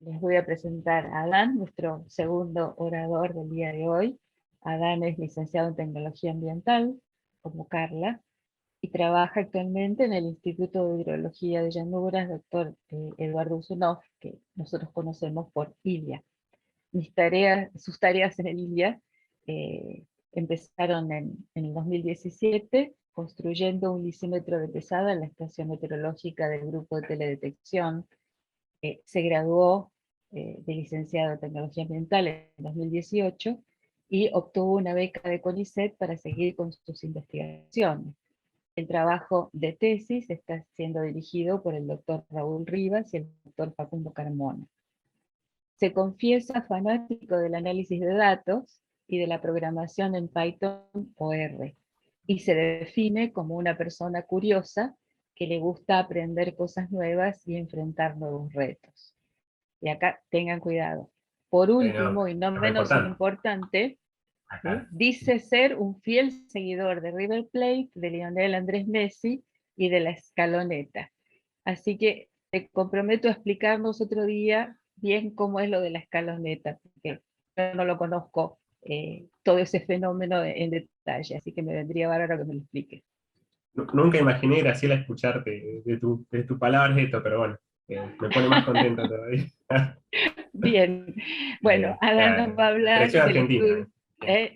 Les voy a presentar a Adán, nuestro segundo orador del día de hoy. Adán es licenciado en Tecnología Ambiental, como Carla, y trabaja actualmente en el Instituto de Hidrología de Llanuras, doctor Eduardo Usunov, que nosotros conocemos por ILIA. Sus tareas en el ILIA empezaron en el 2017, construyendo un lisímetro de pesada en la estación meteorológica del Grupo de Teledetección. Se graduó de licenciado en Tecnología Ambiental en 2018 y obtuvo una beca de CONICET para seguir con sus investigaciones. El trabajo de tesis está siendo dirigido por el doctor Raúl Rivas y el doctor Facundo Carmona. Se confiesa fanático del análisis de datos y de la programación en Python o R, y se define como una persona curiosa que le gusta aprender cosas nuevas y enfrentar nuevos retos. Y acá tengan cuidado. Por No, último, y no es muy menos importante. importante, ¿sí? Ajá. Dice ser un fiel seguidor de River Plate, de Lionel Andrés Messi y de la escaloneta. Así que te comprometo a explicarnos otro día bien cómo es lo de la escaloneta, porque yo no lo conozco todo ese fenómeno en detalle, así que me vendría bárbaro que me lo expliques. Nunca imaginé, Graciela, escucharte de tus palabras esto, pero bueno, me pone más contento todavía. Bien, bueno, Adán nos va a hablar Selección del argentina. estudio. Bien.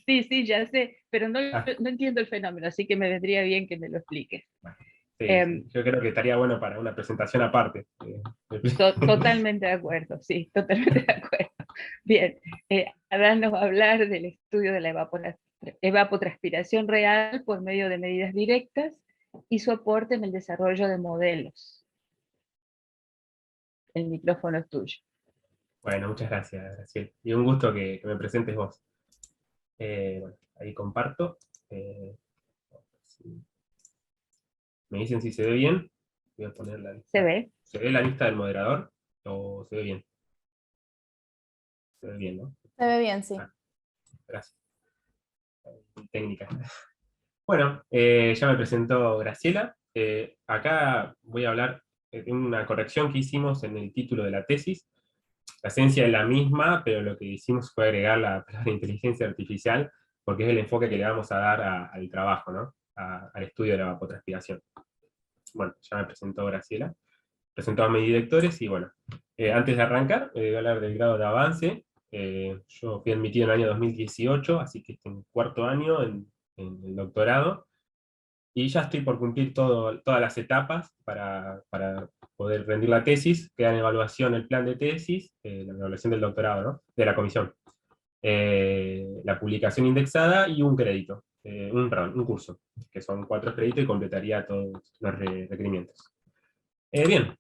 Sí, sí, ya sé, pero no, Ah, no entiendo el fenómeno, así que me vendría bien que me lo expliques. bueno, sí, Eh, sí, yo creo que estaría bueno para una presentación aparte. Totalmente de acuerdo, sí, totalmente de acuerdo. Bien, Adán nos va a hablar del estudio de la evapotranspiración real por medio de medidas directas y su aporte en el desarrollo de modelos. El micrófono es tuyo. Bueno, muchas gracias, Graciela. Y un gusto que me presentes vos. Bueno, ahí comparto. Eh, si me dicen si se ve bien. Voy a poner la ¿Se lista. ve? ¿Se ve la lista del moderador? ¿O se ve bien? Se ve bien, ¿no? Se ve bien, sí. Ah, gracias. Técnica. Bueno, ya me presentó Graciela. Acá voy a hablar de una corrección que hicimos en el título de la tesis. La esencia es la misma, pero lo que hicimos fue agregar la palabra inteligencia artificial, porque es el enfoque que le vamos a dar al trabajo, ¿no? Al estudio de la evapotranspiración. Bueno, ya me presentó Graciela. Presentó a mis directores y bueno, antes de arrancar, voy a hablar del grado de avance. Yo fui admitido en el año 2018, así que estoy en cuarto año en el doctorado. Y ya estoy por cumplir todas las etapas para poder rendir la tesis. Queda en evaluación el plan de tesis, la evaluación del doctorado, ¿no? De la comisión. La publicación indexada y un crédito, un curso, que son 4 créditos y completaría todos los requerimientos. Bien,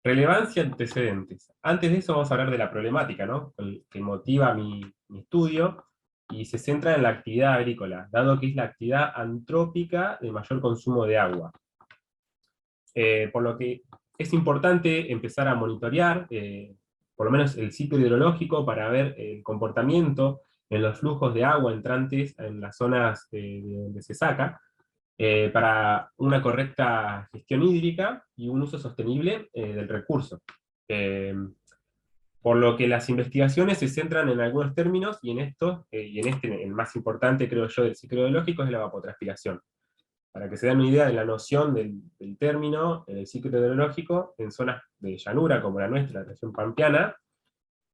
relevancia, antecedentes. Antes de eso vamos a hablar de la problemática, ¿no? Que motiva mi estudio, y se centra en la actividad agrícola, dado que es la actividad antrópica de mayor consumo de agua. Por lo que es importante empezar a monitorear, por lo menos el ciclo hidrológico, para ver el comportamiento en los flujos de agua entrantes en las zonas de donde se saca, para una correcta gestión hídrica y un uso sostenible del recurso. Eh, por lo que las investigaciones se centran en algunos términos, y en estos, el más importante, creo yo, del ciclo hidrológico es la evapotranspiración. Para que se den una idea de la noción del término, el ciclo hidrológico, en zonas de llanura como la nuestra, la región pampeana,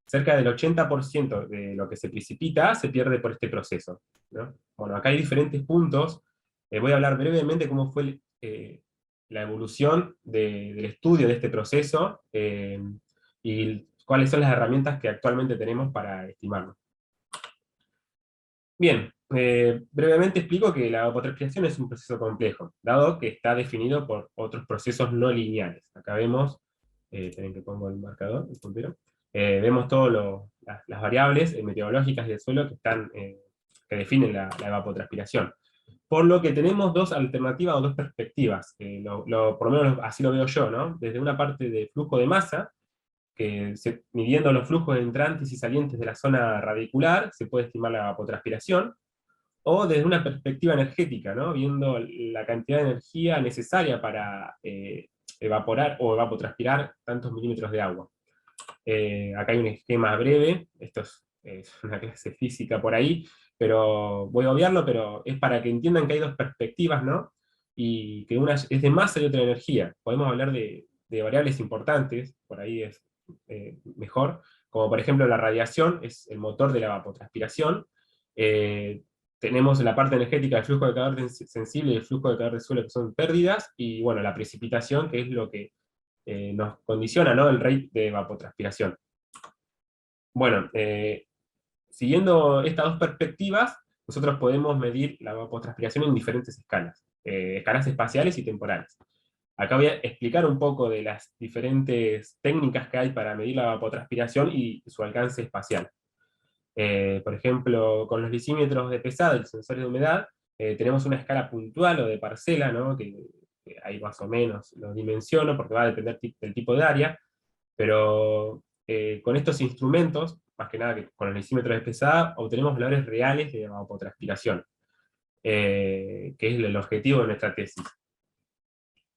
cerca del 80% de lo que se precipita se pierde por este proceso, ¿no? Bueno, acá hay diferentes puntos. Voy a hablar brevemente cómo fue la evolución del estudio de este proceso, y cuáles son las herramientas que actualmente tenemos para estimarlo. Bien, brevemente explico que la evapotranspiración es un proceso complejo, dado que está definido por otros procesos no lineales. Acá vemos, esperen que pongo el marcador, el puntero. Vemos todas las variables meteorológicas del suelo que definen la evapotranspiración. Por lo que tenemos dos alternativas o dos perspectivas, por lo menos así lo veo yo, ¿no? Desde una parte de flujo de masa, que midiendo los flujos entrantes y salientes de la zona radicular, se puede estimar la evapotranspiración, o desde una perspectiva energética, ¿no? Viendo la cantidad de energía necesaria para evaporar o evapotranspirar tantos milímetros de agua. Acá hay un esquema breve, esto es una clase física por ahí, pero voy a obviarlo, pero es para que entiendan que hay dos perspectivas, ¿no? Y que una es de masa y otra de energía. Podemos hablar de variables importantes, por ahí es mejor, como por ejemplo la radiación es el motor de la evapotranspiración. Eh, Tenemos la parte energética del flujo de calor sensible y el flujo de calor de suelo, que son pérdidas, y bueno, la precipitación, que es lo que nos condiciona, ¿no?, el rate de evapotranspiración. Bueno, siguiendo estas dos perspectivas, nosotros podemos medir la evapotranspiración en diferentes escalas, escalas espaciales y temporales. Acá voy a explicar un poco de las diferentes técnicas que hay para medir la evapotranspiración y su alcance espacial. Por ejemplo, con los lisímetros de pesada y el sensor de humedad, tenemos una escala puntual o de parcela, ¿no?, que ahí más o menos lo dimensiono porque va a depender del tipo de área, pero con estos instrumentos, más que nada que con los lisímetros de pesada, obtenemos valores reales de evapotranspiración, que es el objetivo de nuestra tesis.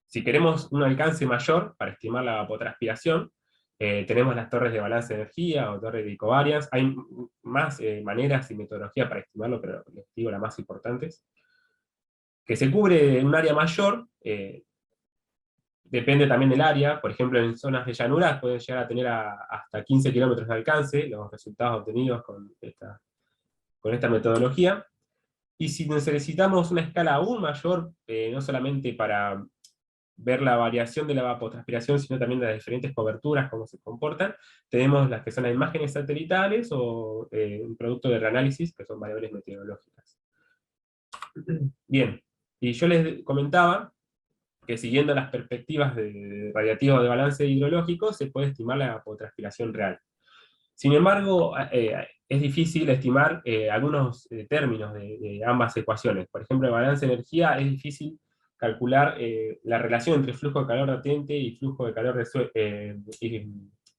Si queremos un alcance mayor para estimar la evapotranspiración, tenemos las torres de balance de energía o torres de covariance. Hay más maneras y metodologías para estimarlo, pero les digo las más importantes. Que se cubre en un área mayor, depende también del área. Por ejemplo, en zonas de llanuras pueden llegar a tener hasta 15 kilómetros de alcance los resultados obtenidos con esta metodología. Y si necesitamos una escala aún mayor, no solamente para ver la variación de la evapotranspiración, sino también de las diferentes coberturas, cómo se comportan, tenemos las que son las imágenes satelitales o un producto de reanálisis, que son variables meteorológicas. Bien, y yo les comentaba que siguiendo las perspectivas radiativas de balance hidrológico, se puede estimar la evapotranspiración real. Sin embargo, es difícil estimar algunos términos de ambas ecuaciones. Por ejemplo, el balance de energía es difícil calcular la relación entre flujo de calor latente y flujo de calor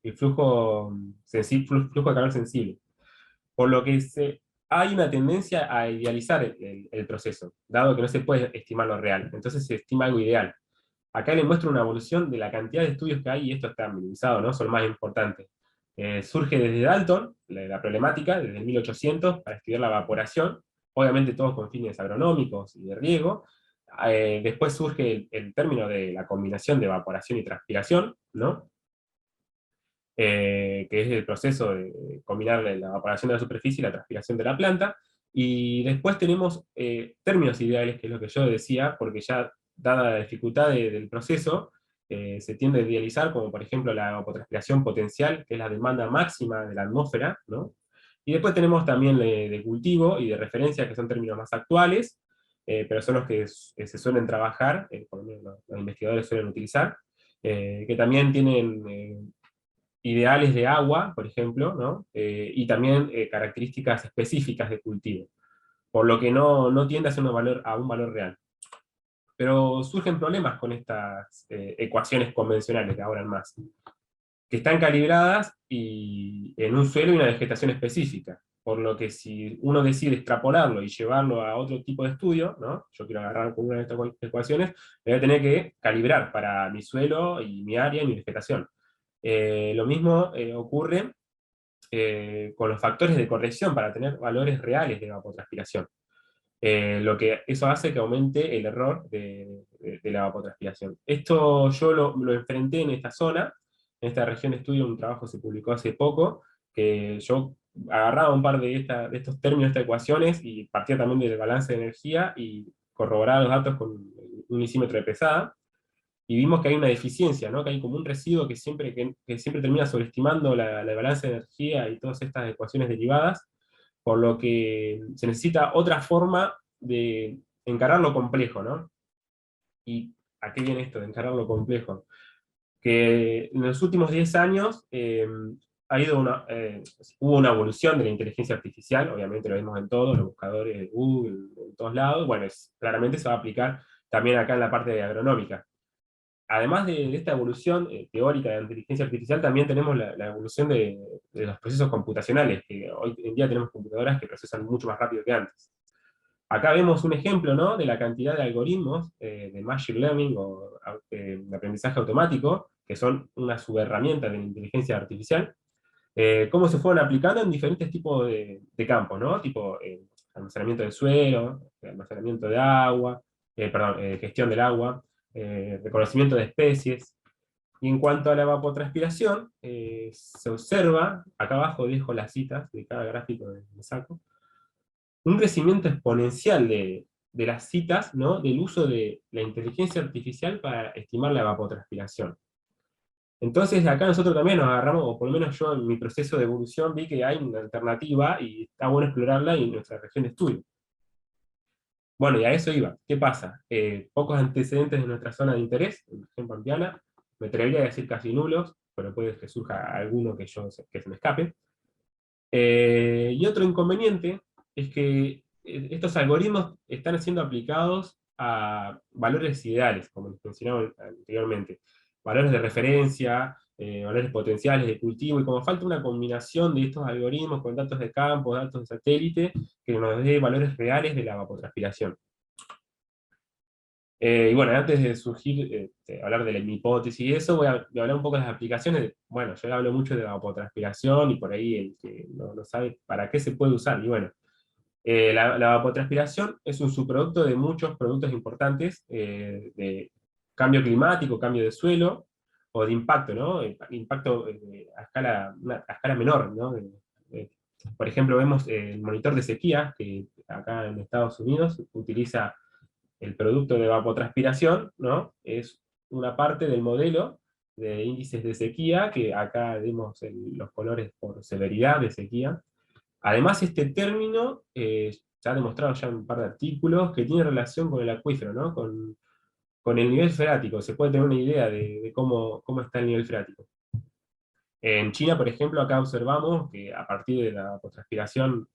y flujo de calor sensible. Por lo que hay una tendencia a idealizar el proceso, dado que no se puede estimar lo real. Entonces se estima algo ideal. Acá les muestro una evolución de la cantidad de estudios que hay, y esto está minimizado, ¿no? Son más importantes. Surge desde Dalton, la problemática, desde el 1800, para estudiar la evaporación, obviamente todos con fines agronómicos y de riego. Después surge el término de la combinación de evaporación y transpiración, ¿no? Que es el proceso de combinar la evaporación de la superficie y la transpiración de la planta. Y después tenemos términos ideales, que es lo que yo decía, porque ya dada la dificultad del proceso, se tiende a idealizar, como por ejemplo la evapotranspiración potencial, que es la demanda máxima de la atmósfera, ¿no? Y después tenemos también de cultivo y de referencia, que son términos más actuales, pero son los que se suelen trabajar, por lo menos los investigadores suelen utilizar, que también tienen ideales de agua, por ejemplo, ¿no? Y también características específicas de cultivo, por lo que no tiende a ser a un valor real. Pero surgen problemas con estas ecuaciones convencionales, que ahora más, que están calibradas y en un suelo y una vegetación específica, por lo que si uno decide extrapolarlo y llevarlo a otro tipo de estudio, ¿no? Yo quiero agarrar con una de estas ecuaciones, me voy a tener que calibrar para mi suelo y mi área y mi vegetación. Lo mismo ocurre con los factores de corrección para tener valores reales de evapotranspiración. Lo que eso hace que aumente el error de la evapotranspiración. Esto yo lo enfrenté en esta zona, en esta región de estudio. Un trabajo se publicó hace poco, que yo agarraba un par de estos términos, estas ecuaciones, y partía también del balance de energía, y corroboraba los datos con un lisímetro de pesada, y vimos que hay una deficiencia, ¿no? Que hay como un residuo que siempre termina sobreestimando la balanza de energía y todas estas ecuaciones derivadas, por lo que se necesita otra forma de encarar lo complejo, ¿no? ¿Y a qué viene esto de encarar lo complejo? Que en los últimos 10 años hubo una evolución de la inteligencia artificial, obviamente lo vemos en todos los buscadores de Google, en todos lados. Bueno, claramente se va a aplicar también acá en la parte de agronómica. Además de esta evolución teórica de la inteligencia artificial, también tenemos la evolución de los procesos computacionales, que hoy en día tenemos computadoras que procesan mucho más rápido que antes. Acá vemos un ejemplo, ¿no?, de la cantidad de algoritmos de Machine Learning o de aprendizaje automático, que son una subherramienta de la inteligencia artificial, cómo se fueron aplicando en diferentes tipos de campos, ¿no? Tipo almacenamiento de suelo, almacenamiento de agua, perdón, gestión del agua, reconocimiento de especies. Y en cuanto a la evapotranspiración, se observa, acá abajo dejo las citas de cada gráfico de saco, un crecimiento exponencial de las citas, ¿no?, del uso de la inteligencia artificial para estimar la evapotranspiración. Entonces acá nosotros también nos agarramos, o por lo menos yo en mi proceso de evolución vi que hay una alternativa y está bueno explorarla en nuestra región de estudio. Bueno, y a eso iba. ¿Qué pasa? Pocos antecedentes de nuestra zona de interés, en la región pampeana, me atrevería a decir casi nulos, pero puede que surja alguno que se me escape. Y otro inconveniente es que estos algoritmos están siendo aplicados a valores ideales, como les mencionaba anteriormente, valores de referencia, valores potenciales de cultivo, y como falta una combinación de estos algoritmos con datos de campo, datos de satélite, que nos dé valores reales de la evapotranspiración. Y bueno, antes de surgir, hablar de mi hipótesis y eso, voy a hablar un poco de las aplicaciones. Bueno, yo hablo mucho de la evapotranspiración, y por ahí el que no sabe para qué se puede usar. Y bueno, la evapotranspiración es un subproducto de muchos productos importantes, de cambio climático, cambio de suelo, o de impacto, ¿no? Impacto a escala menor, ¿no? Por ejemplo, vemos el monitor de sequía, que acá en Estados Unidos utiliza el producto de evapotranspiración, ¿no? Es una parte del modelo de índices de sequía, que acá vemos los colores por severidad de sequía. Además, este término se ha demostrado ya en un par de artículos que tiene relación con el acuífero, ¿no?, con el nivel freático. Se puede tener una idea de cómo está el nivel freático. En China, por ejemplo, acá observamos que a partir de la evapotranspiración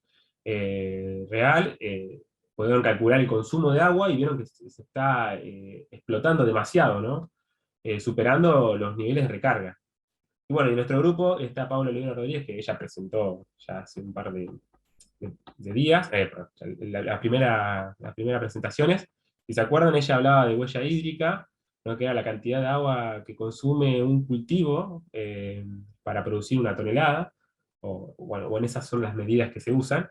real, pudieron calcular el consumo de agua y vieron que se está explotando demasiado, ¿no? Superando los niveles de recarga. Y bueno, en nuestro grupo está Paula Olivera Rodríguez, que ella presentó ya hace un par de días, las primeras presentaciones. Si se acuerdan, ella hablaba de huella hídrica, ¿no?, que era la cantidad de agua que consume un cultivo para producir una tonelada, bueno, esas son las medidas que se usan.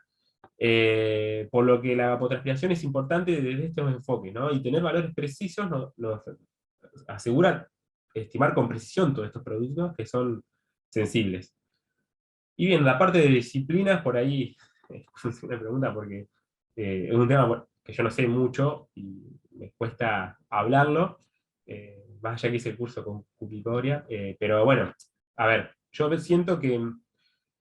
Por lo que la evapotranspiración es importante desde estos enfoques, ¿no? Y tener valores precisos nos asegura estimar con precisión todos estos productos que son sensibles. Y bien, la parte de disciplinas, por ahí es una pregunta porque es un tema que yo no sé mucho y me cuesta hablarlo, más allá que hice el curso con Cupicoria, pero bueno, a ver, yo siento que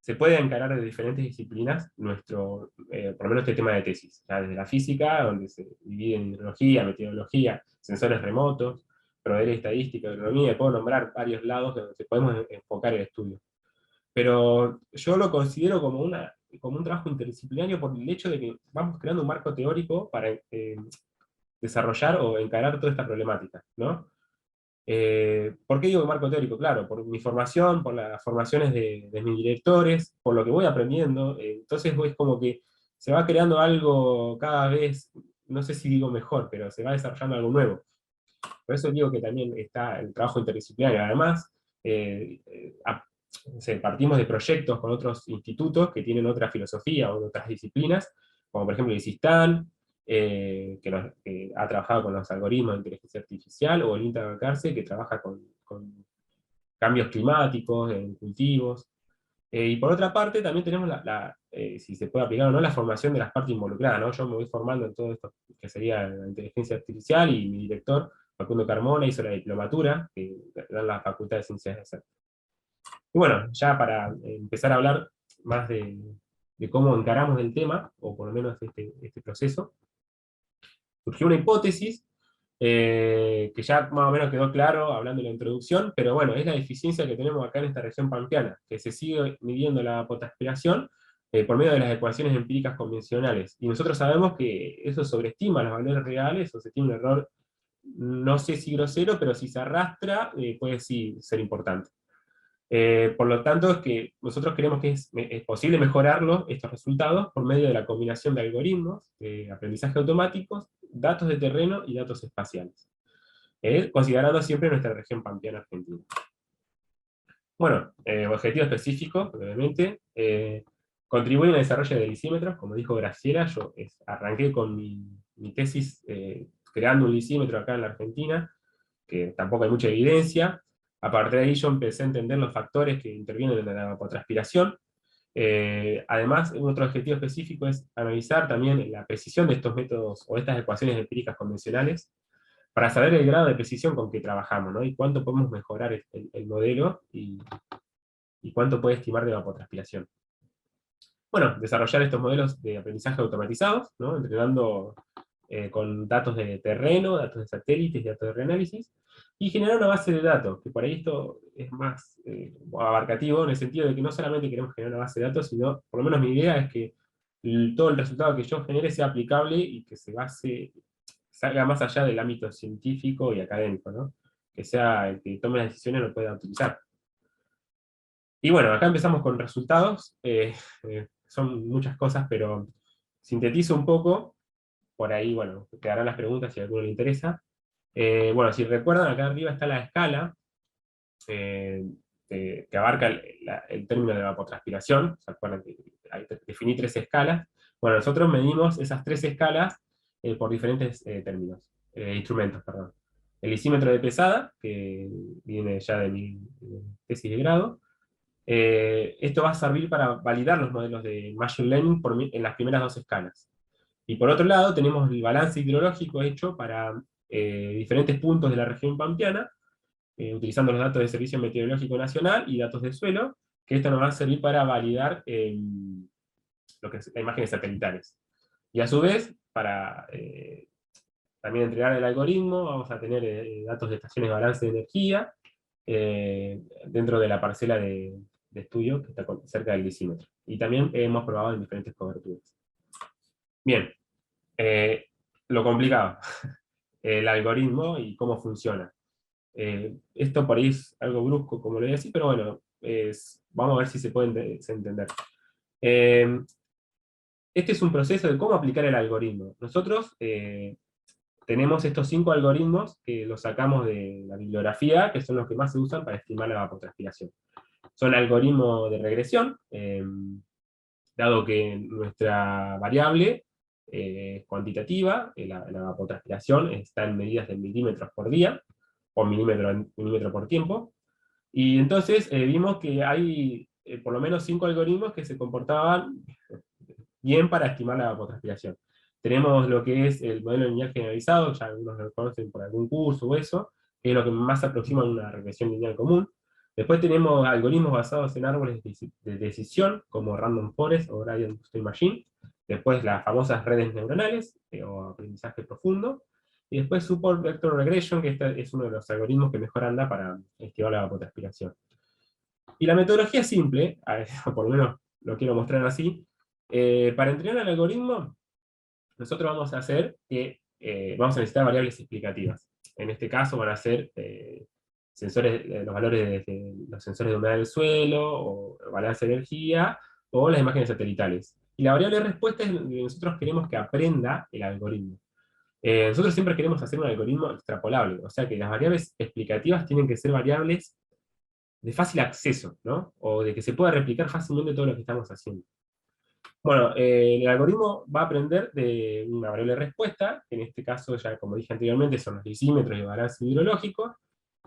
se puede encarar de diferentes disciplinas por lo menos este tema de tesis, ya desde la física, donde se divide en hidrología, meteorología, sensores remotos, proveer estadística, agronomía, y puedo nombrar varios lados donde podemos enfocar el estudio. Pero yo lo considero como un trabajo interdisciplinario por el hecho de que vamos creando un marco teórico para desarrollar o encarar toda esta problemática, ¿no? ¿Por qué digo marco teórico? Claro, por mi formación, por las formaciones de mis directores, por lo que voy aprendiendo. Entonces es como que se va creando algo cada vez, no sé si digo mejor, pero se va desarrollando algo nuevo. Por eso digo que también está el trabajo interdisciplinario. Además, no sé, partimos de proyectos con otros institutos que tienen otra filosofía o otras disciplinas, como por ejemplo el CISTAN, que ha trabajado con los algoritmos de inteligencia artificial, o el INTA Carce, que trabaja con cambios climáticos en cultivos. Y por otra parte, también tenemos si se puede aplicar o no, la formación de las partes involucradas, ¿no? Yo me voy formando en todo esto que sería la inteligencia artificial, y mi director, Facundo Carmona, hizo la diplomatura, que dan la Facultad de Ciencias Exactas. Y bueno, ya para empezar a hablar más de cómo encaramos el tema, o por lo menos este proceso, surgió una hipótesis que ya más o menos quedó claro hablando de la introducción, pero bueno, es la eficiencia que tenemos acá en esta región pampeana, que se sigue midiendo la evapotranspiración por medio de las ecuaciones empíricas convencionales. Y nosotros sabemos que eso sobreestima los valores reales, o se tiene un error, no sé si grosero, pero si se arrastra, puede sí ser importante. Por lo tanto, es que nosotros creemos que es posible mejorarlos, estos resultados, por medio de la combinación de algoritmos, de aprendizaje automáticos, datos de terreno y datos espaciales, considerando siempre nuestra región pampeana argentina. Bueno, objetivo específico, brevemente, contribuir al desarrollo de lisímetros, como dijo Graciela. Yo arranqué con mi tesis creando un lisímetro acá en la Argentina, que tampoco hay mucha evidencia. A partir de ahí yo empecé a entender los factores que intervienen en la evapotranspiración. Además, otro objetivo específico es analizar también la precisión de estos métodos o estas ecuaciones empíricas convencionales, para saber el grado de precisión con que trabajamos, ¿no? Y cuánto podemos mejorar el modelo, y cuánto puede estimar de evapotranspiración. Bueno, desarrollar estos modelos de aprendizaje automatizados, ¿no? Entrenando con datos de terreno, datos de satélites, datos de reanálisis, y generar una base de datos, que por ahí esto es más abarcativo, en el sentido de que no solamente queremos generar una base de datos, sino, por lo menos mi idea es que todo el resultado que yo genere sea aplicable y que salga más allá del ámbito científico y académico, ¿no? Que sea el que tome las decisiones lo pueda utilizar. Y bueno, acá empezamos con resultados. Son muchas cosas, pero sintetizo un poco. Por ahí, bueno, quedarán las preguntas si a alguno le interesa. Bueno, si recuerdan, acá arriba está la escala eh, que abarca el término de evapotranspiración. ¿Se acuerdan que ahí definí 3 escalas? Bueno, nosotros medimos esas 3 escalas por diferentes instrumentos, perdón. El lisímetro de pesada, que viene ya de mi tesis de grado. Esto va a servir para validar los modelos de Machine Learning en las primeras 2 escalas. Y por otro lado, tenemos el balance hidrológico hecho para diferentes puntos de la región pampeana, utilizando los datos del Servicio Meteorológico Nacional y datos de suelo, que esto nos va a servir para validar lo que es las imágenes satelitales. Y a su vez, para también entregar el algoritmo, vamos a tener datos de estaciones de balance de energía dentro de la parcela de estudio que está cerca del lisímetro. Y también hemos probado en diferentes coberturas. Bien, lo complicado, el algoritmo y cómo funciona. Esto por ahí es algo brusco, como lo voy a decir, pero bueno, vamos a ver si se puede entender. Este es un proceso de cómo aplicar el algoritmo. Nosotros tenemos estos 5 algoritmos que los sacamos de la bibliografía, que son los que más se usan para estimar la evapotranspiración. Son algoritmos de regresión, dado que nuestra variable es cuantitativa, la evapotranspiración está en medidas de milímetros por día, o milímetro por tiempo, y entonces vimos que hay por lo menos 5 algoritmos que se comportaban bien para estimar la evapotranspiración. Tenemos lo que es el modelo lineal generalizado, ya algunos lo conocen por algún curso o eso, que es lo que más se aproxima a una regresión lineal común. Después tenemos algoritmos basados en árboles de decisión, como Random Forest o Gradient Boosted Machine. Después las famosas redes neuronales, o aprendizaje profundo. Y después Support Vector Regression, que este es uno de los algoritmos que mejor anda para estimar la evapotranspiración. Y la metodología es simple, por lo menos lo quiero mostrar así. Para entrenar el algoritmo, nosotros vamos a hacer que vamos a necesitar variables explicativas. En este caso van a ser los valores de los sensores de humedad del suelo, o balance de energía, o las imágenes satelitales. Y la variable de respuesta es lo que nosotros queremos que aprenda el algoritmo. Nosotros siempre queremos hacer un algoritmo extrapolable, o sea que las variables explicativas tienen que ser variables de fácil acceso, ¿no? O de que se pueda replicar fácilmente todo lo que estamos haciendo. Bueno, el algoritmo va a aprender de una variable de respuesta, que en este caso, ya como dije anteriormente, son los lisímetros y el balance hidrológico.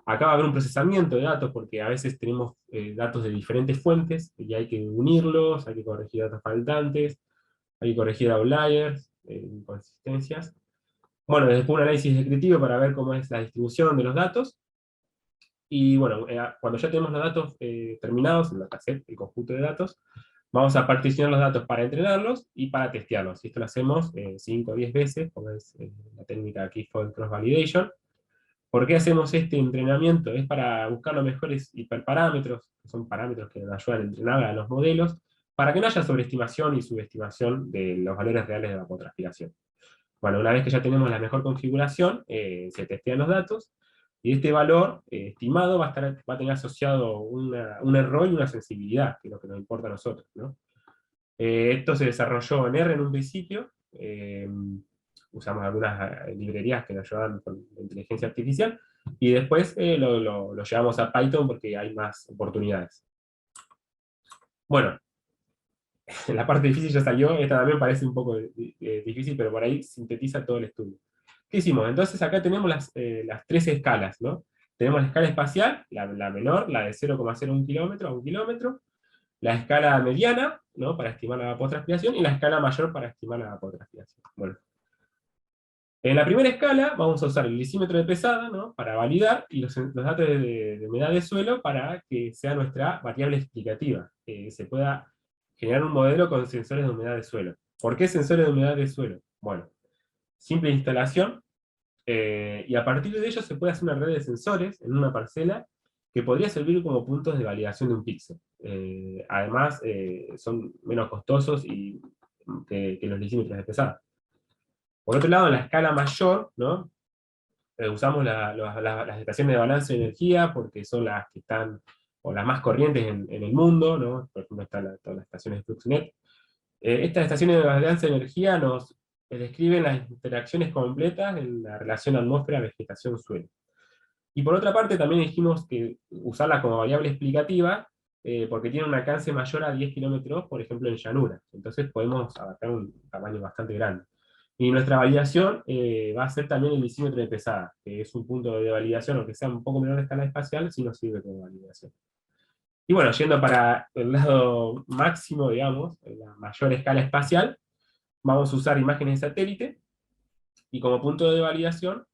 Acá va a haber un procesamiento de datos, porque a veces tenemos datos de diferentes fuentes, y hay que unirlos, hay que corregir datos faltantes, hay que corregir outliers, inconsistencias. Bueno, después un análisis descriptivo para ver cómo es la distribución de los datos. Y bueno, cuando ya tenemos los datos terminados, el dataset, el conjunto de datos, vamos a particionar los datos para entrenarlos y para testearlos. Y esto lo hacemos 5 o 10 veces, como es la técnica K-fold Cross Validation. ¿Por qué hacemos este entrenamiento? Es para buscar los mejores hiperparámetros, que son parámetros que nos ayudan a entrenar a los modelos, para que no haya sobreestimación y subestimación de los valores reales de la evapotranspiración. Bueno, una vez que ya tenemos la mejor configuración, se testean los datos. Y este valor estimado va a tener asociado un error y una sensibilidad, que es lo que nos importa a nosotros, ¿no? Esto se desarrolló en R en un principio, usamos algunas librerías que nos ayudan con la inteligencia artificial, y después lo llevamos a Python porque hay más oportunidades. Bueno, la parte difícil ya salió, esta también parece un poco difícil, pero por ahí sintetiza todo el estudio. ¿Qué hicimos? Entonces acá tenemos las tres escalas, ¿no? Tenemos la escala espacial, la menor, la de 0,01 kilómetro a 1 kilómetro, la escala mediana, ¿no? Para estimar la evapotranspiración, y la escala mayor para estimar la evapotranspiración. Bueno, en la primera escala vamos a usar el lisímetro de pesada, ¿no? Para validar, y los datos de humedad de suelo para que sea nuestra variable explicativa, que se pueda generar un modelo con sensores de humedad de suelo. ¿Por qué sensores de humedad de suelo? Bueno, simple instalación, y a partir de ello se puede hacer una red de sensores en una parcela que podría servir como puntos de validación de un píxel. Además, son menos costosos que los lisímetros de pesada. Por otro lado, en la escala mayor, ¿no? Usamos las estaciones de balance de energía porque son las que están, o las más corrientes en el mundo, ¿no? Por ejemplo, están todas las estaciones de FluxNet. Estas estaciones de balance de energía nos describen las interacciones completas en la relación atmósfera-vegetación-suelo. Y por otra parte, también dijimos que usarla como variable explicativa, porque tiene un alcance mayor a 10 kilómetros, por ejemplo, en llanura. Entonces podemos abarcar un tamaño bastante grande. Y nuestra validación va a ser también el lisímetro de pesada, que es un punto de validación, aunque sea un poco menor de escala espacial, sí nos sirve como validación. Y bueno, yendo para el lado máximo, digamos, en la mayor escala espacial, vamos a usar imágenes de satélite, y como punto de validación,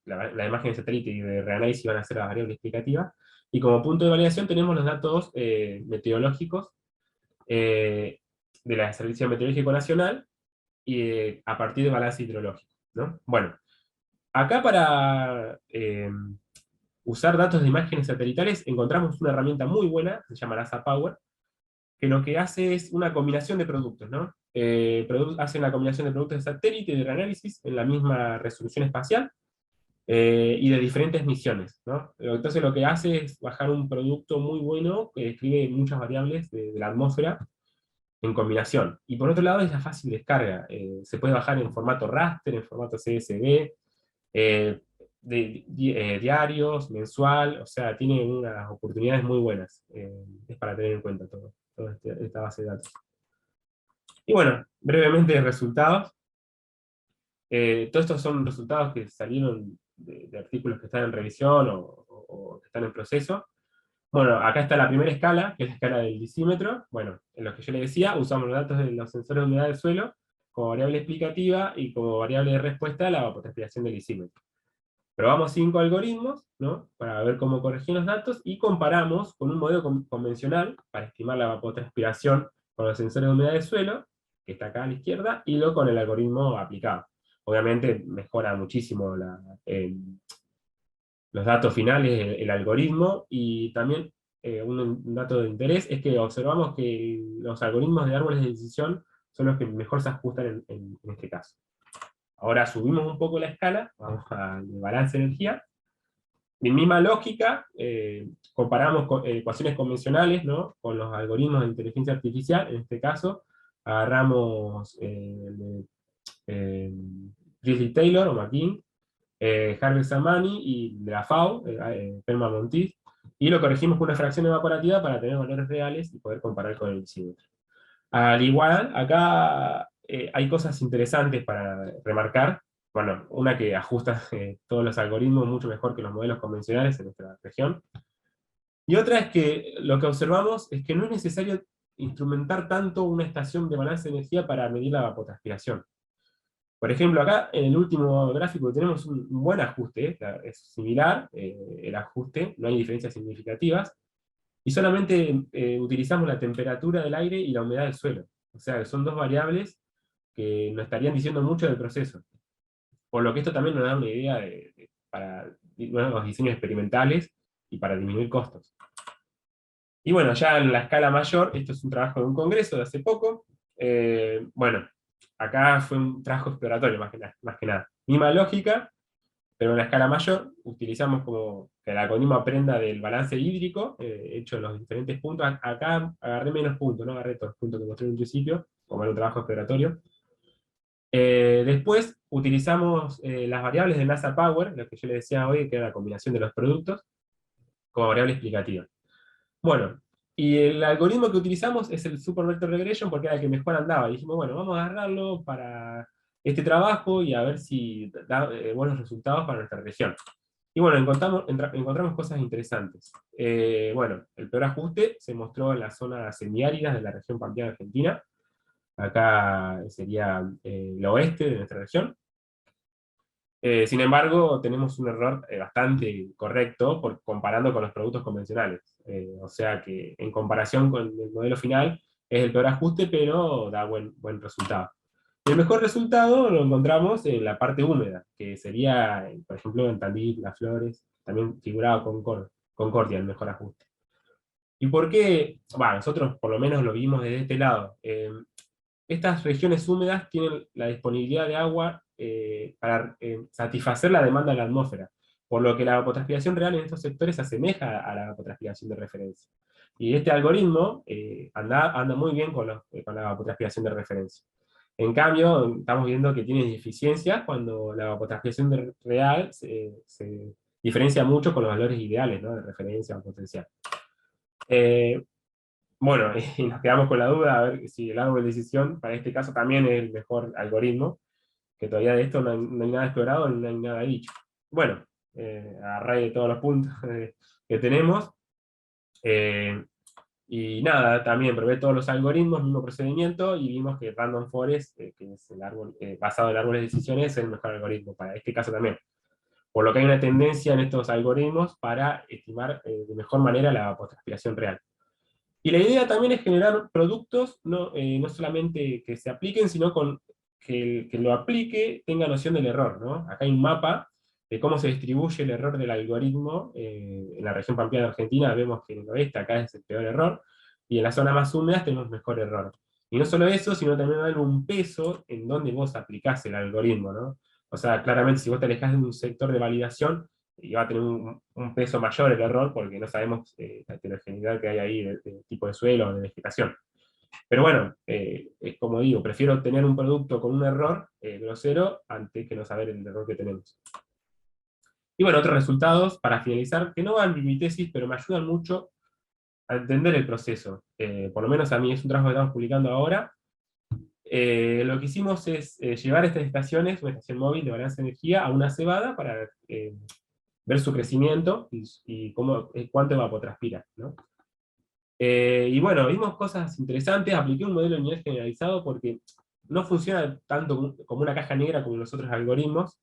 la imagen de satélite y de reanálisis van a ser las variables explicativas, y como punto de validación tenemos los datos meteorológicos de la Servicio Meteorológico Nacional, y a partir de balance hidrológico, ¿no? Bueno, acá para usar datos de imágenes satelitales encontramos una herramienta muy buena, se llama NASA Power, que lo que hace es una combinación de productos, ¿no? Hace una combinación de productos de satélite y de reanálisis en la misma resolución espacial, y de diferentes misiones, ¿no? Entonces lo que hace es bajar un producto muy bueno que describe muchas variables de la atmósfera en combinación. Y por otro lado es la fácil descarga. Se puede bajar en formato raster, en formato CSV, diarios, mensual, o sea, tiene unas oportunidades muy buenas. Es para tener en cuenta toda esta base de datos. Y bueno, brevemente resultados. Todos estos son resultados que salieron de artículos que están en revisión o que están en proceso. Bueno, acá está la primera escala, que es la escala del lisímetro. Bueno, en lo que yo le decía, usamos los datos de los sensores de humedad del suelo como variable explicativa y como variable de respuesta a la evapotranspiración del lisímetro. Probamos 5 algoritmos, ¿no? Para ver cómo corregir los datos, y comparamos con un modelo convencional para estimar la evapotranspiración con los sensores de humedad del suelo, que está acá a la izquierda, y luego con el algoritmo aplicado. Obviamente mejora muchísimo los datos finales, el algoritmo, y también un dato de interés es que observamos que los algoritmos de árboles de decisión son los que mejor se ajustan en este caso. Ahora subimos un poco la escala, vamos al balance de energía. Mi misma lógica, comparamos ecuaciones convencionales, ¿no? Con los algoritmos de inteligencia artificial. En este caso, agarramos Priestley Taylor o McKean, Harvey Samani y de la FAO, Pelma Montiz, y lo corregimos con una fracción evaporativa para tener valores reales y poder comparar con el lisímetro. Al igual, acá hay cosas interesantes para remarcar. Bueno, una que ajusta todos los algoritmos mucho mejor que los modelos convencionales en nuestra región. Y otra es que lo que observamos es que no es necesario instrumentar tanto una estación de balance de energía para medir la evapotranspiración. Por ejemplo, acá en el último gráfico tenemos un buen ajuste, es similar el ajuste, no hay diferencias significativas, y solamente utilizamos la temperatura del aire y la humedad del suelo. O sea, son dos variables que nos estarían diciendo mucho del proceso. Por lo que esto también nos da una idea para nuevos diseños experimentales y para disminuir costos. Y bueno, ya en la escala mayor, esto es un trabajo de un congreso de hace poco. Bueno, acá fue un trabajo exploratorio más que nada. Misma lógica, pero en la escala mayor utilizamos como que el algoritmo aprenda del balance hídrico, hecho en los diferentes puntos. Acá agarré menos puntos, no agarré todos los puntos que mostré en un principio, como era un trabajo exploratorio. Después utilizamos las variables de NASA Power, lo que yo les decía hoy, que era la combinación de los productos, como variable explicativa. Bueno, y el algoritmo que utilizamos es el Super Vector Regression porque era el que mejor andaba. Y dijimos, bueno, vamos a agarrarlo para este trabajo y a ver si da buenos resultados para nuestra región. Y bueno, encontramos cosas interesantes. Bueno, el peor ajuste se mostró en las zonas semiáridas de la región pampeana argentina. Acá sería el oeste de nuestra región. Sin embargo, tenemos un error bastante correcto comparando con los productos convencionales. O sea que en comparación con el modelo final es el peor ajuste, pero da buen resultado. El mejor resultado lo encontramos en la parte húmeda, que sería, por ejemplo, en Tandil, Las Flores, también figuraba Concordia, el mejor ajuste. ¿Y por qué? Bueno, nosotros por lo menos lo vimos desde este lado. Estas regiones húmedas tienen la disponibilidad de agua para satisfacer la demanda de la atmósfera, por lo que la evapotranspiración real en estos sectores se asemeja a la evapotranspiración de referencia. Y este algoritmo anda muy bien con la evapotranspiración de referencia. En cambio, estamos viendo que tiene deficiencias cuando la evapotranspiración real se diferencia mucho con los valores ideales, ¿no?, de referencia o potencial. Bueno, y nos quedamos con la duda a ver si el árbol de decisión para este caso también es el mejor algoritmo, que todavía de esto no hay nada explorado, no hay nada dicho. Bueno, a raíz de todos los puntos que tenemos, y nada, también probé todos los algoritmos, mismo procedimiento, y vimos que Random Forest, que es el árbol basado en árboles de decisiones, es el mejor algoritmo para este caso también. Por lo que hay una tendencia en estos algoritmos para estimar de mejor manera la evapotranspiración real. Y la idea también es generar productos, no solamente que se apliquen, sino que el que lo aplique tenga noción del error, ¿no? Acá hay un mapa de cómo se distribuye el error del algoritmo en la región pampeana de Argentina. Vemos que en el oeste acá es el peor error, y en las zonas más húmedas tenemos mejor error. Y no solo eso, sino también dar un peso en donde vos aplicás el algoritmo, ¿no? O sea, claramente si vos te alejás de un sector de validación, y va a tener un peso mayor el error, porque no sabemos la heterogeneidad que hay ahí de tipo de suelo o de vegetación. Pero bueno, es como digo, prefiero tener un producto con un error grosero antes que no saber el error que tenemos. Y bueno, otros resultados, para finalizar, que no van en mi tesis, pero me ayudan mucho a entender el proceso. Por lo menos a mí es un trabajo que estamos publicando ahora. Lo que hicimos es llevar estas estaciones, una estación móvil de balance de energía, a una cebada para ver su crecimiento y cuánto evapotranspira, ¿no? Y bueno, vimos cosas interesantes, apliqué un modelo lineal generalizado porque no funciona tanto como una caja negra como los otros algoritmos,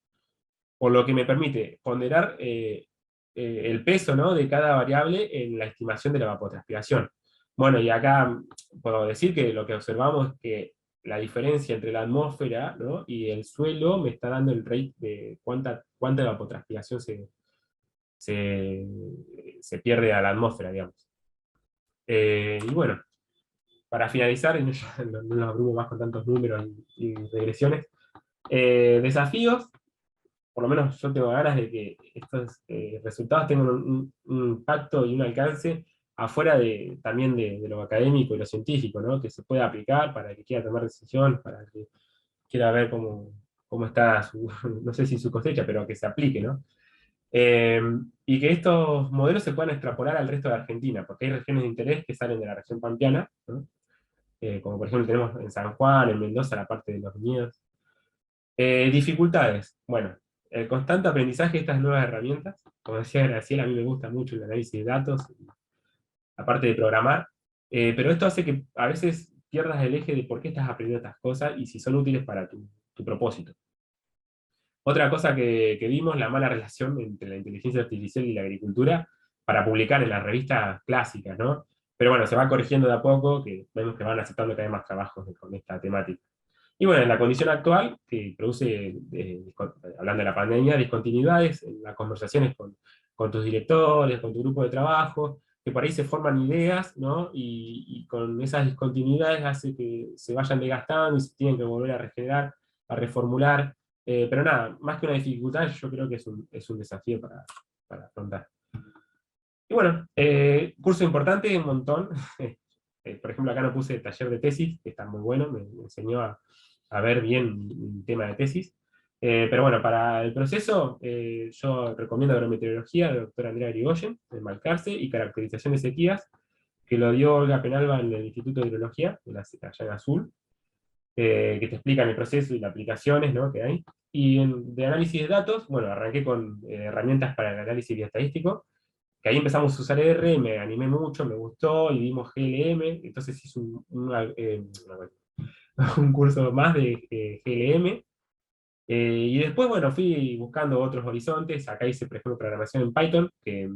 por lo que me permite ponderar el peso, ¿no?, de cada variable en la estimación de la evapotranspiración. Bueno, y acá puedo decir que lo que observamos es que la diferencia entre la atmósfera, ¿no?, y el suelo me está dando el rate de cuánta evapotranspiración se pierde a la atmósfera, digamos. Y bueno, para finalizar, y no nos abrumo más con tantos números y regresiones, desafíos, por lo menos yo tengo ganas de que estos resultados tengan un impacto y un alcance afuera también de lo académico y lo científico, ¿no?, que se pueda aplicar para el que quiera tomar decisiones, para el que quiera ver cómo está no sé si su cosecha, pero que se aplique, ¿no? Y que estos modelos se puedan extrapolar al resto de Argentina, porque hay regiones de interés que salen de la región pampeana, ¿no? Como por ejemplo tenemos en San Juan, en Mendoza, la parte de los viñedos. Dificultades. Bueno, el constante aprendizaje de estas nuevas herramientas. Como decía Graciela, a mí me gusta mucho el análisis de datos, aparte de programar, pero esto hace que a veces pierdas el eje de por qué estás aprendiendo estas cosas y si son útiles para tu propósito. Otra cosa que vimos, la mala relación entre la inteligencia artificial y la agricultura para publicar en las revistas clásicas, ¿no? Pero bueno, se va corrigiendo de a poco, que vemos que van aceptando cada vez más trabajos con esta temática. Y bueno, en la condición actual, que produce, hablando de la pandemia, discontinuidades en las conversaciones con tus directores, con tu grupo de trabajo, que por ahí se forman ideas, ¿no? Y con esas discontinuidades hace que se vayan desgastando y se tienen que volver a regenerar, a reformular. Pero nada, más que una dificultad, yo creo que es un desafío para afrontar. Y bueno, curso importante, un montón. Por ejemplo, acá no puse taller de tesis, que está muy bueno, me enseñó a ver bien un tema de tesis. Pero bueno, para el proceso, yo recomiendo agrometeorología de doctora Andrea Grigoyen, de Malcarce, y caracterización de sequías, que lo dio Olga Penalba en el Instituto de Hidrología, allá en Azul, que te explican el proceso y las aplicaciones, ¿no?, que hay. Y de análisis de datos, bueno, arranqué con herramientas para el análisis bioestadístico, que ahí empezamos a usar R, me animé mucho, me gustó, y vimos GLM, entonces hice un curso más de GLM, y después, bueno, fui buscando otros horizontes. Acá hice, por ejemplo, programación en Python, que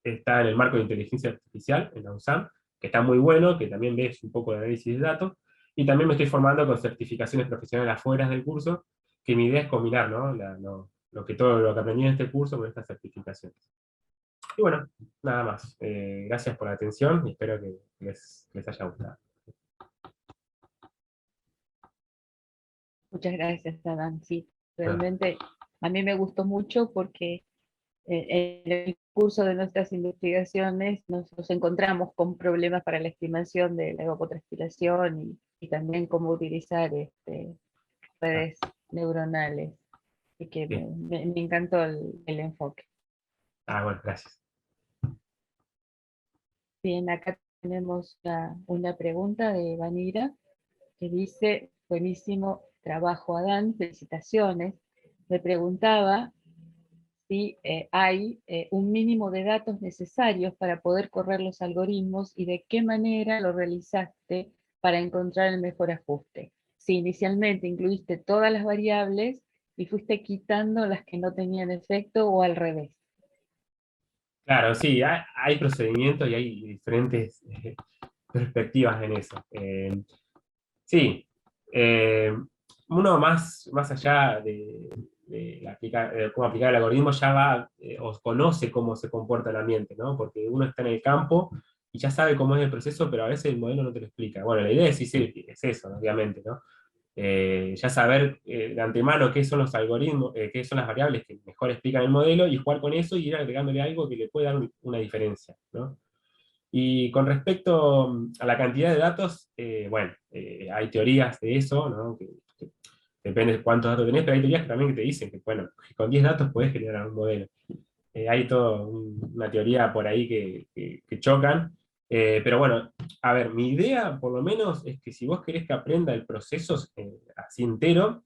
está en el marco de inteligencia artificial, en la USAM, que está muy bueno, que también ves un poco de análisis de datos, y también me estoy formando con certificaciones profesionales afuera del curso, que mi idea es combinar, ¿no?, todo lo que aprendí en este curso con estas certificaciones. Y bueno, nada más. Gracias por la atención y espero que les haya gustado. Muchas gracias, Adán. Sí, Ah, realmente a mí me gustó mucho porque en el curso de nuestras investigaciones nos encontramos con problemas para la estimación de la evapotranspiración y también cómo utilizar ah, redes neuronales. Y que bien. me encantó el enfoque. Bueno, gracias. Bien, acá tenemos una pregunta de Vanira que dice: buenísimo trabajo, Adán, felicitaciones. Me preguntaba si hay un mínimo de datos necesarios para poder correr los algoritmos y de qué manera lo realizaste para encontrar el mejor ajuste. Si inicialmente incluiste todas las variables y fuiste quitando las que no tenían efecto o al revés. Claro, sí, hay procedimientos y hay diferentes perspectivas en eso. Sí, eh, uno más allá de cómo aplicar el algoritmo, ya va, o conoce cómo se comporta el ambiente, ¿no? Porque uno está en el campo y ya sabe cómo es el proceso, pero a veces el modelo no te lo explica. Bueno, la idea es, sí, es eso, obviamente, ¿no? Ya saber de antemano qué son los algoritmos, qué son las variables que mejor explican el modelo, y jugar con eso y ir agregándole algo que le pueda dar una diferencia, ¿no? Y con respecto a la cantidad de datos, bueno, hay teorías de eso, ¿no?, que depende de cuántos datos tenés, pero hay teorías que también que te dicen que, bueno, que con 10 datos podés generar un modelo. Hay toda una teoría por ahí que chocan, pero bueno, a ver, mi idea por lo menos es que si vos querés que aprenda el proceso así entero,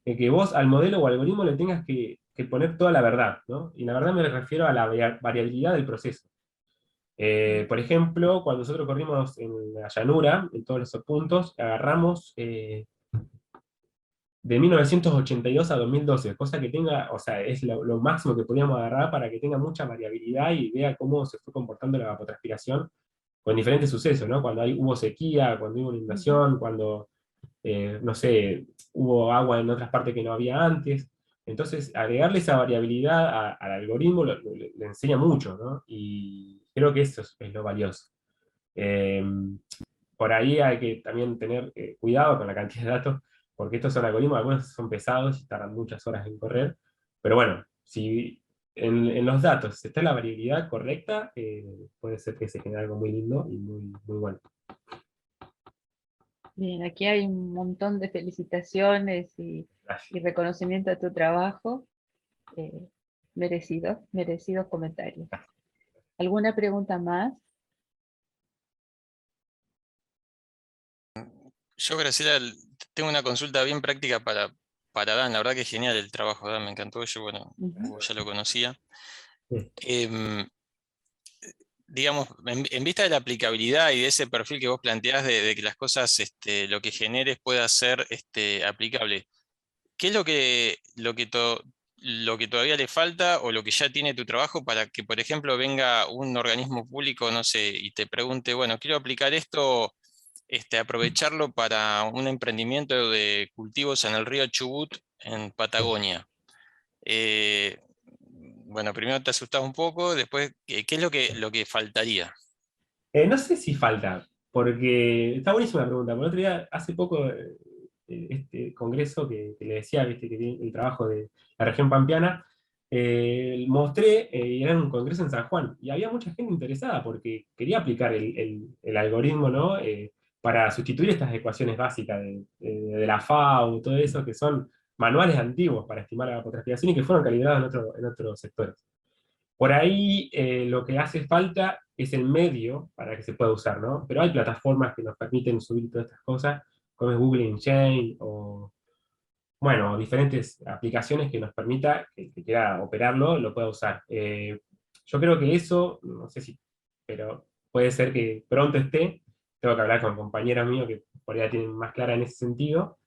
que vos al modelo o algoritmo le tengas que poner toda la verdad, ¿no? Y la verdad me refiero a la variabilidad del proceso. Por ejemplo, cuando nosotros corrimos en la llanura, en todos esos puntos, agarramos de 1982 a 2012, cosa que tenga, o sea, es lo máximo que podíamos agarrar para que tenga mucha variabilidad y vea cómo se fue comportando la evapotranspiración con diferentes sucesos, ¿no? Cuando hubo sequía, cuando hubo Ujú. inundación, cuando, no sé, hubo agua en otras partes que no había antes. Entonces, agregarle esa variabilidad al algoritmo le enseña mucho, ¿no? Y creo que eso es lo valioso. Eh, por ahí hay que también tener cuidado con la cantidad de datos, porque estos son algoritmos, algunos son pesados y tardan muchas horas en correr, pero bueno, si en los datos está la variabilidad correcta, puede ser que se genere algo muy lindo y muy bueno. Bien, aquí hay un montón de felicitaciones y Gracias. reconocimiento a tu trabajo. eh, merecidos comentarios. ¿Alguna pregunta más? Yo, Graciela, tengo una consulta bien práctica para Dan. La verdad que es genial el trabajo, Dan, me encantó. Yo, bueno, Ujú. ya lo conocía. Sí. Em, digamos, en vista de la aplicabilidad y de ese perfil que vos planteás de que las cosas, lo que generes pueda ser aplicable, ¿qué es lo que todavía le falta o lo que ya tiene tu trabajo para que, por ejemplo, venga un organismo público, no sé, y te pregunte, bueno, quiero aplicar esto, aprovecharlo para un emprendimiento de cultivos en el río Chubut, en Patagonia? Eh, bueno, primero te asustás un poco, después, ¿qué es lo que faltaría? No sé si falta, porque está buenísima la pregunta. Por el otro día, hace poco, este congreso que le decía, ¿viste? Que tiene el trabajo de la región pampeana, mostré, y era un congreso en San Juan, y había mucha gente interesada porque quería aplicar el algoritmo, ¿no? Para sustituir estas ecuaciones básicas de la FAO, todo eso, que son manuales antiguos para estimar la evapotranspiración y que fueron calibrados en otros sectores. Por ahí lo que hace falta es el medio para que se pueda usar, ¿no? Pero hay plataformas que nos permiten subir todas estas cosas, como es Google Engine o, bueno, diferentes aplicaciones que nos permita que el que quiera operarlo lo pueda usar. Yo creo que eso, no sé si, pero puede ser que pronto esté. Tengo que hablar con compañeros míos que por ahí la tienen más clara en ese sentido,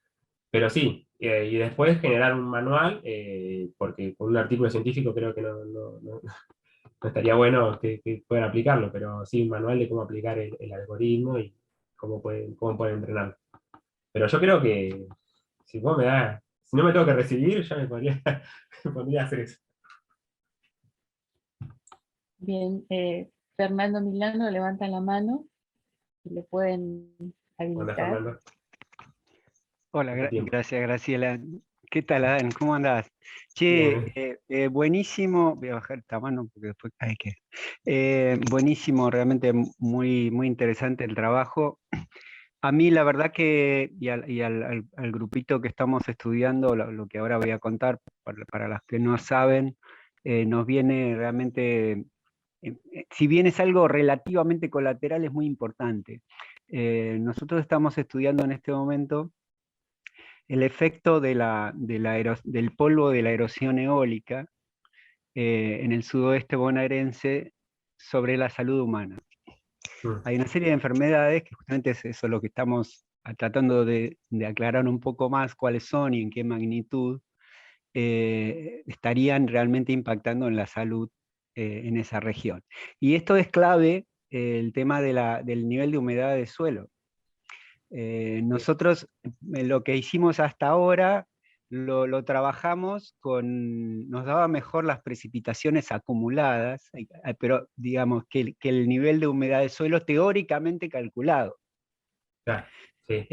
pero sí, y después generar un manual, porque con un artículo científico creo que no estaría bueno que puedan aplicarlo, pero sí un manual de cómo aplicar el algoritmo y cómo pueden entrenarlo. Pero yo creo que si vos me das, si no me tengo que recibir, ya me podría, me podría hacer eso. Bien, Fernando Milano levanta la mano y le pueden ¿Cómo andás, habilitar. Fernando? Hola, ¿Cuánto tiempo? gracias Graciela. ¿Qué tal, Adán? ¿Cómo andás? Bien, Che, buenísimo, voy a bajar el tamaño porque después hay que... buenísimo, realmente muy, muy interesante el trabajo. A mí la verdad que, al grupito que estamos estudiando, lo que ahora voy a contar, para las que no saben, nos viene realmente, si bien es algo relativamente colateral, es muy importante. Nosotros estamos estudiando en este momento el efecto del polvo de la erosión eólica en el sudoeste bonaerense sobre la salud humana. mm, Hay una serie de enfermedades que justamente es eso lo que estamos tratando de aclarar un poco más cuáles son y en qué magnitud estarían realmente impactando en la salud en esa región. Y esto es clave, el tema del nivel de humedad del suelo. Nosotros lo que hicimos hasta ahora lo trabajamos nos daba mejor las precipitaciones acumuladas, pero digamos que el nivel de humedad del suelo teóricamente calculado. claro, sí.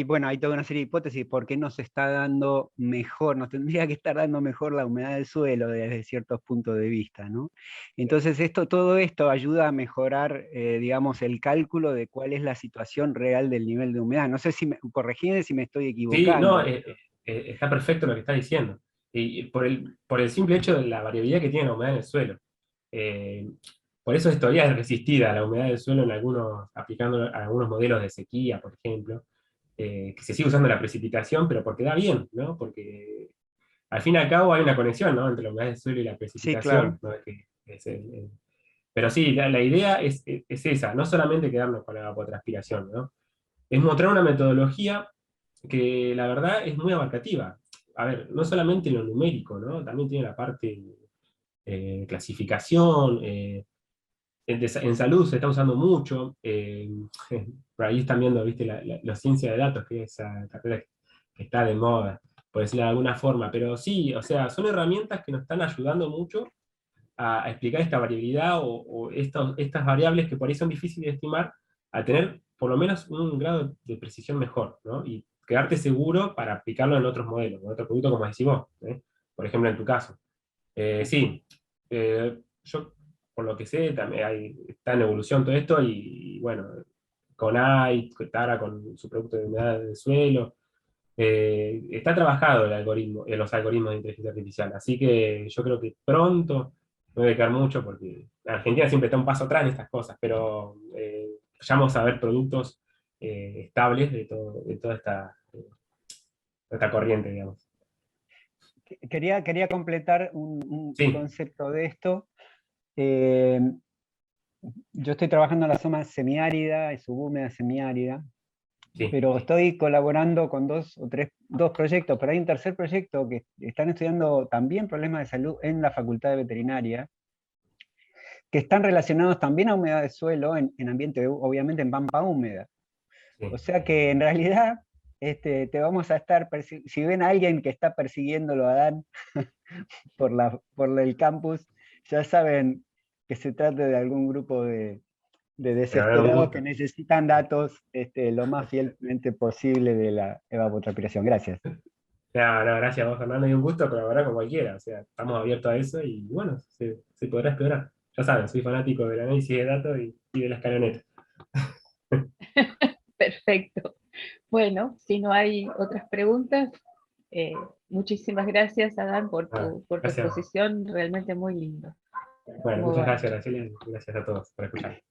Bueno, hay toda una serie de hipótesis por qué nos está dando mejor, nos tendría que estar dando mejor la humedad del suelo desde ciertos puntos de vista, ¿no? Entonces todo esto ayuda a mejorar, digamos, el cálculo de cuál es la situación real del nivel de humedad. No sé corregime si me estoy Sí, no, equivocando. está perfecto lo que está diciendo. Y por el simple hecho de la variabilidad que tiene la humedad en el suelo. Eh, por eso todavía es resistida a la humedad del suelo aplicando algunos modelos de sequía, por ejemplo, que se sigue usando la precipitación, pero porque da bien, ¿no? Porque al fin y al cabo hay una conexión, ¿no? Entre la humedad del suelo y la Sí, claro. precipitación, ¿no? Pero sí, la idea es esa, no solamente quedarnos con la evapotranspiración, ¿no? Es mostrar una metodología que la verdad es muy abarcativa. A ver, no solamente en lo numérico, ¿no? También tiene la parte clasificación, en salud se está usando mucho, por ahí están viendo, viste, la ciencia de datos, que es esa carrera que está de moda, por decirlo de alguna forma, pero sí, o sea, son herramientas que nos están ayudando mucho a explicar esta variabilidad o estas variables que por ahí son difíciles de estimar, a tener por lo menos un grado de precisión mejor, ¿no? Y quedarte seguro para aplicarlo en otros modelos, en otros productos, como decís vos, ¿eh? Por ejemplo, en tu caso. Sí, yo por lo que sé, también está en evolución todo esto y bueno, con AI, Tara con su producto de humedad del suelo, está trabajado el algoritmo, en los algoritmos de inteligencia artificial, así que yo creo que pronto no debe quedar mucho porque Argentina siempre está un paso atrás en estas cosas, pero ya vamos a ver productos estables de toda esta corriente, digamos. Quería completar un Sí, concepto de esto. Eh, yo estoy trabajando en la zona semiárida y subhúmeda semiárida, sí. pero estoy colaborando con dos proyectos, pero hay un tercer proyecto que están estudiando también problemas de salud en la Facultad de Veterinaria, que están relacionados también a humedad de suelo en ambiente, obviamente en pampa húmeda. O Sí. sea que en realidad te vamos a estar, si ven a alguien que está persiguiéndolo a Dan por el campus, ya saben que se trata de algún grupo de Pero era un desesperados gusto. que necesitan datos lo más fielmente posible de la evapotranspiración. Gracias. No, no, gracias a vos, Fernando, y un gusto colaborar con cualquiera. O sea, estamos abiertos a eso y bueno, se podrá explorar. Ya saben, soy fanático del análisis de datos y de la escaloneta. Perfecto. Bueno, si no hay otras preguntas, muchísimas gracias, Adán, por tu Gracias. exposición, realmente muy lindo. Bueno, Muy muchas bueno. gracias, Graciela, y gracias a todos por escuchar.